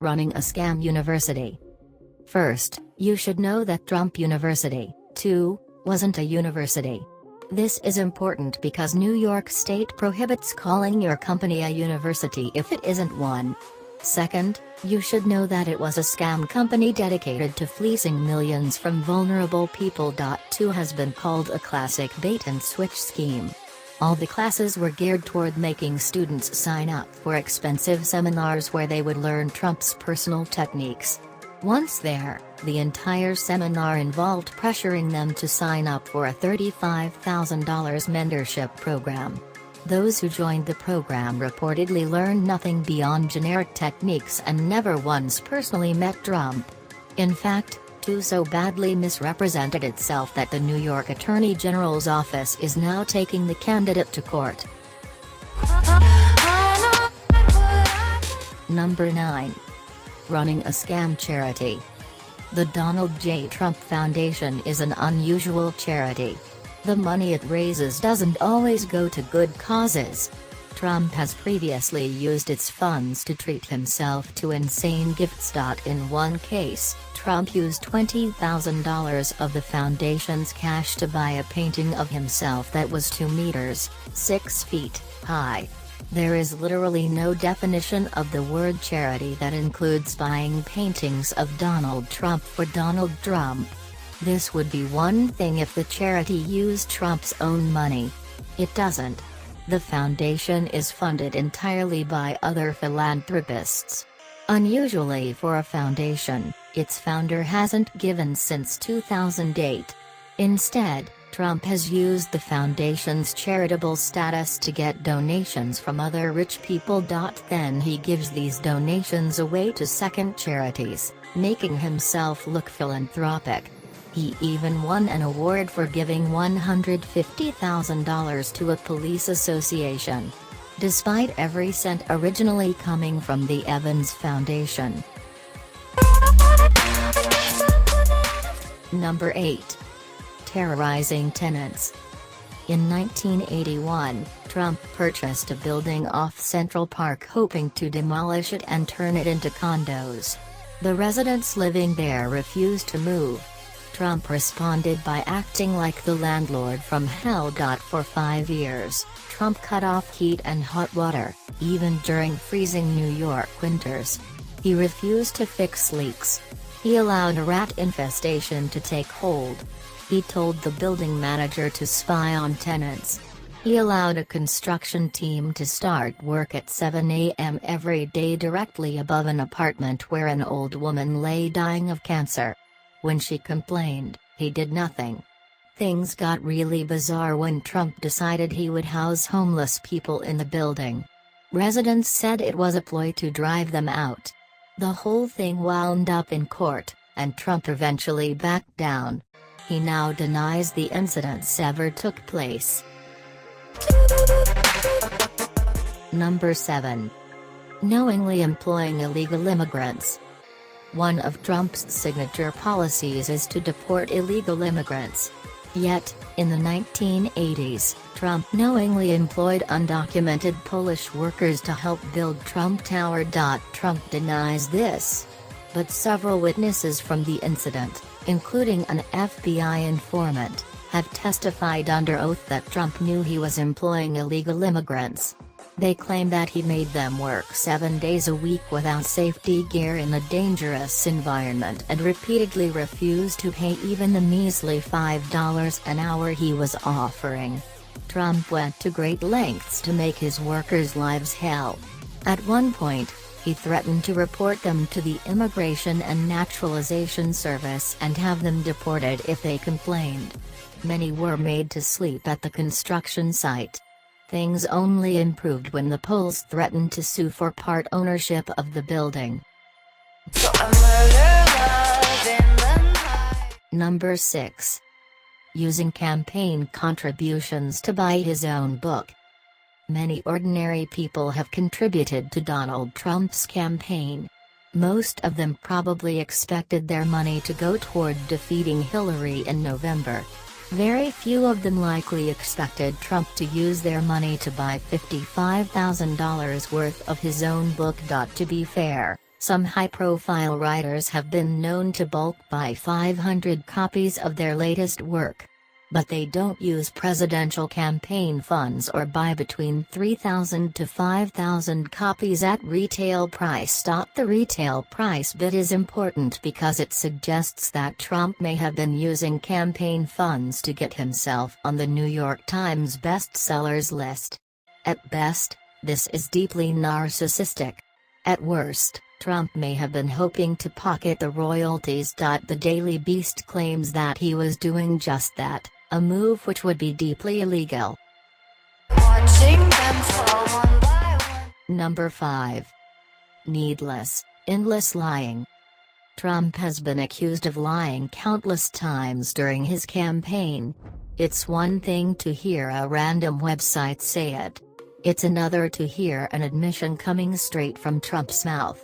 Running a scam university. First, you should know that Trump University, too, wasn't a university. This is important because New York State prohibits calling your company a university if it isn't one. Second, you should know that it was a scam company dedicated to fleecing millions from vulnerable people. 2 has been called a classic bait-and-switch scheme. All the classes were geared toward making students sign up for expensive seminars where they would learn Trump's personal techniques. Once there, the entire seminar involved pressuring them to sign up for a $35,000 mentorship program. Those who joined the program reportedly learned nothing beyond generic techniques and never once personally met Trump. In fact, 2 so badly misrepresented itself that the New York Attorney General's office is now taking the candidate to court. Number 9. Running a scam charity. The Donald J. Trump Foundation is an unusual charity. The money it raises doesn't always go to good causes. Trump has previously used its funds to treat himself to insane gifts. In one case, Trump used $20,000 of the foundation's cash to buy a painting of himself that was 2 meters, 6 feet, high. There is literally no definition of the word charity that includes buying paintings of Donald Trump for Donald Trump. This would be one thing if the charity used Trump's own money. It doesn't. The foundation is funded entirely by other philanthropists. Unusually for a foundation, its founder hasn't given since 2008. Instead, Trump has used the foundation's charitable status to get donations from other rich people. Then he gives these donations away to second charities, making himself look philanthropic. He even won an award for giving $150,000 to a police association. Despite every cent originally coming from the Evans Foundation. Number 8. Terrorizing tenants. In 1981, Trump purchased a building off Central Park hoping to demolish it and turn it into condos. The residents living there refused to move. Trump responded by acting like the landlord from hell. For 5 years, Trump cut off heat and hot water, even during freezing New York winters. He refused to fix leaks. He allowed a rat infestation to take hold. He told the building manager to spy on tenants. He allowed a construction team to start work at 7 a.m. every day directly above an apartment where an old woman lay dying of cancer. When she complained, he did nothing. Things got really bizarre when Trump decided he would house homeless people in the building. Residents said it was a ploy to drive them out. The whole thing wound up in court, and Trump eventually backed down. He now denies the incidents ever took place. Number 7. Knowingly employing illegal immigrants. One of Trump's signature policies is to deport illegal immigrants. Yet, in the 1980s, Trump knowingly employed undocumented Polish workers to help build Trump Tower. Trump denies this. But several witnesses from the incident, including an FBI informant, have testified under oath that Trump knew he was employing illegal immigrants. They claim that he made them work 7 days a week without safety gear in a dangerous environment and repeatedly refused to pay even the measly $5 an hour he was offering. Trump went to great lengths to make his workers' lives hell. At one point, he threatened to report them to the Immigration and Naturalization Service and have them deported if they complained. Many were made to sleep at the construction site. Things only improved when the Poles threatened to sue for part ownership of the building. Number 6. Using campaign contributions to buy his own book. Many ordinary people have contributed to Donald Trump's campaign. Most of them probably expected their money to go toward defeating Hillary in November. Very few of them likely expected Trump to use their money to buy $55,000 worth of his own book. To be fair, Some high-profile writers have been known to bulk buy 500 copies of their latest work. But they don't use presidential campaign funds or buy between 3,000 to 5,000 copies at retail price. The retail price bit is important because it suggests that Trump may have been using campaign funds to get himself on the New York Times bestsellers list. At best, this is deeply narcissistic. At worst, Trump may have been hoping to pocket the royalties. The Daily Beast claims that he was doing just that, a move which would be deeply illegal. Number 5. Needless, endless lying. Trump has been accused of lying countless times during his campaign. It's one thing to hear a random website say it. It's another to hear an admission coming straight from Trump's mouth.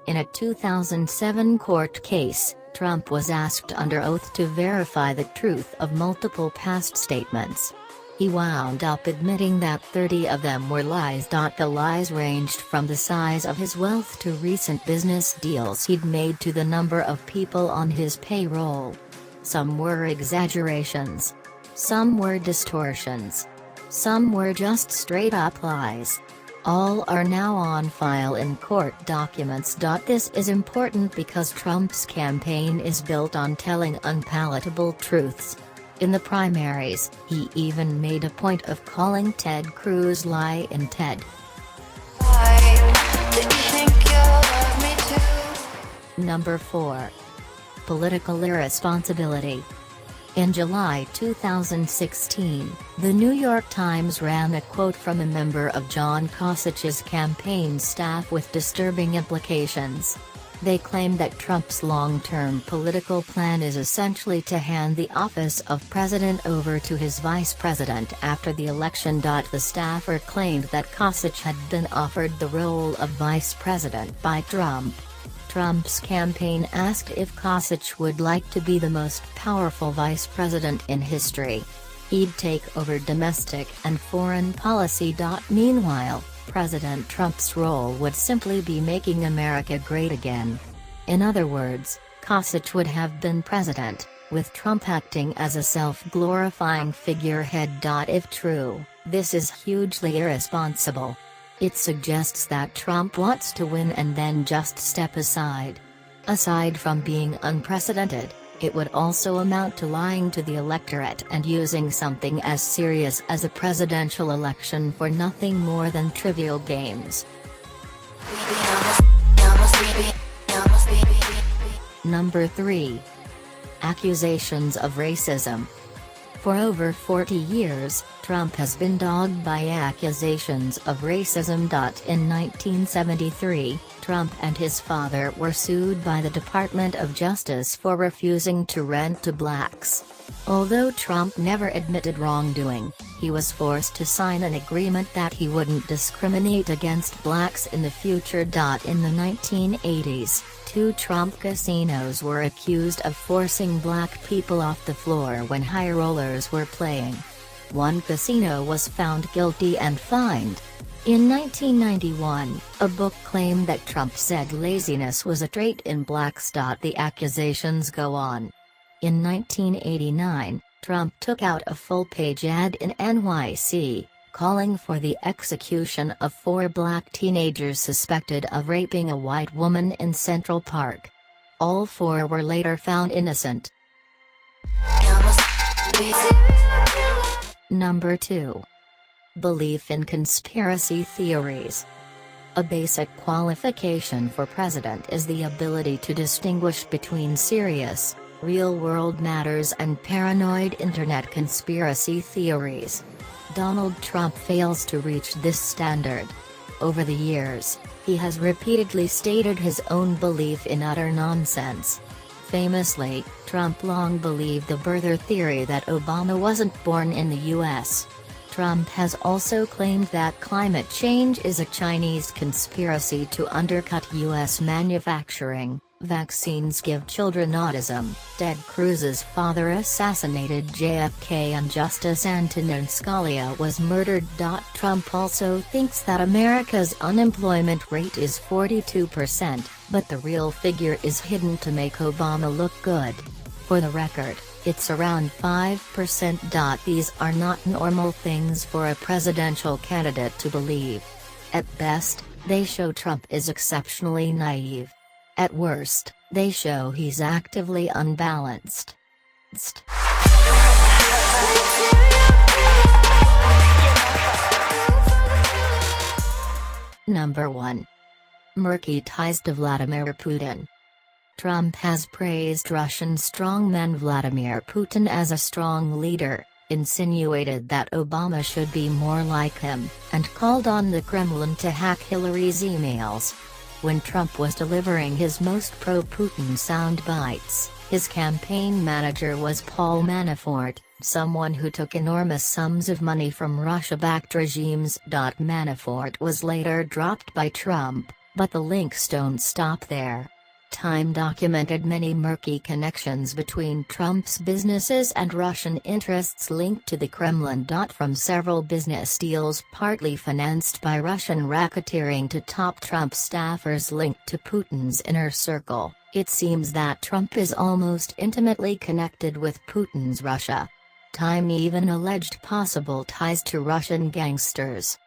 In a 2007 court case, Trump was asked under oath to verify the truth of multiple past statements. He wound up admitting that 30 of them were lies. The lies ranged from the size of his wealth to recent business deals he'd made to the number of people on his payroll. Some were exaggerations. Some were distortions. Some were just straight-up lies. All are now on file in court documents. This is important because Trump's campaign is built on telling unpalatable truths. In the primaries, he even made a point of calling Ted Cruz Lie in Ted. Why did you think you loved me too? Number 4. Political irresponsibility. In July 2016, the New York Times ran a quote from a member of John Kosich's campaign staff with disturbing implications. They claim that Trump's long-term political plan is essentially to hand the office of president over to his vice president after the election. The staffer claimed that Kosich had been offered the role of vice president by Trump. Trump's campaign asked if Kosich would like to be the most powerful vice president in history. He'd take over domestic and foreign policy. Meanwhile, President Trump's role would simply be making America great again. In other words, Kosich would have been president, with Trump acting as a self-glorifying figurehead. If true, this is hugely irresponsible. It suggests that Trump wants to win and then just step aside. Aside from being unprecedented, it would also amount to lying to the electorate and using something as serious as a presidential election for nothing more than trivial games. Number 3. Accusations of racism. For over 40 years, Trump has been dogged by accusations of racism. In 1973, Trump and his father were sued by the Department of Justice for refusing to rent to blacks. Although Trump never admitted wrongdoing, he was forced to sign an agreement that he wouldn't discriminate against blacks in the future. In the 1980s, 2 Trump casinos were accused of forcing black people off the floor when high rollers were playing. One casino was found guilty and fined. In 1991, a book claimed that Trump said laziness was a trait in blacks. The accusations go on. In 1989, Trump took out a full-page ad in NYC, calling for the execution of 4 black teenagers suspected of raping a white woman in Central Park. All 4 were later found innocent. Number 2. Belief in conspiracy theories. A basic qualification for president is the ability to distinguish between serious, real-world matters and paranoid internet conspiracy theories. Donald Trump fails to reach this standard. Over the years, he has repeatedly stated his own belief in utter nonsense. Famously, Trump long believed the birther theory that Obama wasn't born in the U.S. Trump has also claimed that climate change is a Chinese conspiracy to undercut U.S. manufacturing, Vaccines give children autism, Ted Cruz's father assassinated JFK, and Justice Antonin Scalia was murdered. Trump also thinks that America's unemployment rate is 42%, but the real figure is hidden to make Obama look good. For the record, it's around 5%. These are not normal things for a presidential candidate to believe. At best, they show Trump is exceptionally naive. At worst, they show he's actively unbalanced. Number 1. Murky ties to Vladimir Putin. Trump has praised Russian strongman Vladimir Putin as a strong leader, insinuated that Obama should be more like him, and called on the Kremlin to hack Hillary's emails. When Trump was delivering his most pro-Putin sound bites, his campaign manager was Paul Manafort, someone who took enormous sums of money from Russia-backed regimes. Manafort was later dropped by Trump, but the links don't stop there. Time documented many murky connections between Trump's businesses and Russian interests linked to the Kremlin.From several business deals partly financed by Russian racketeering to top Trump staffers linked to Putin's inner circle. It seems that Trump is almost intimately connected with Putin's Russia. Time even alleged possible ties to Russian gangsters.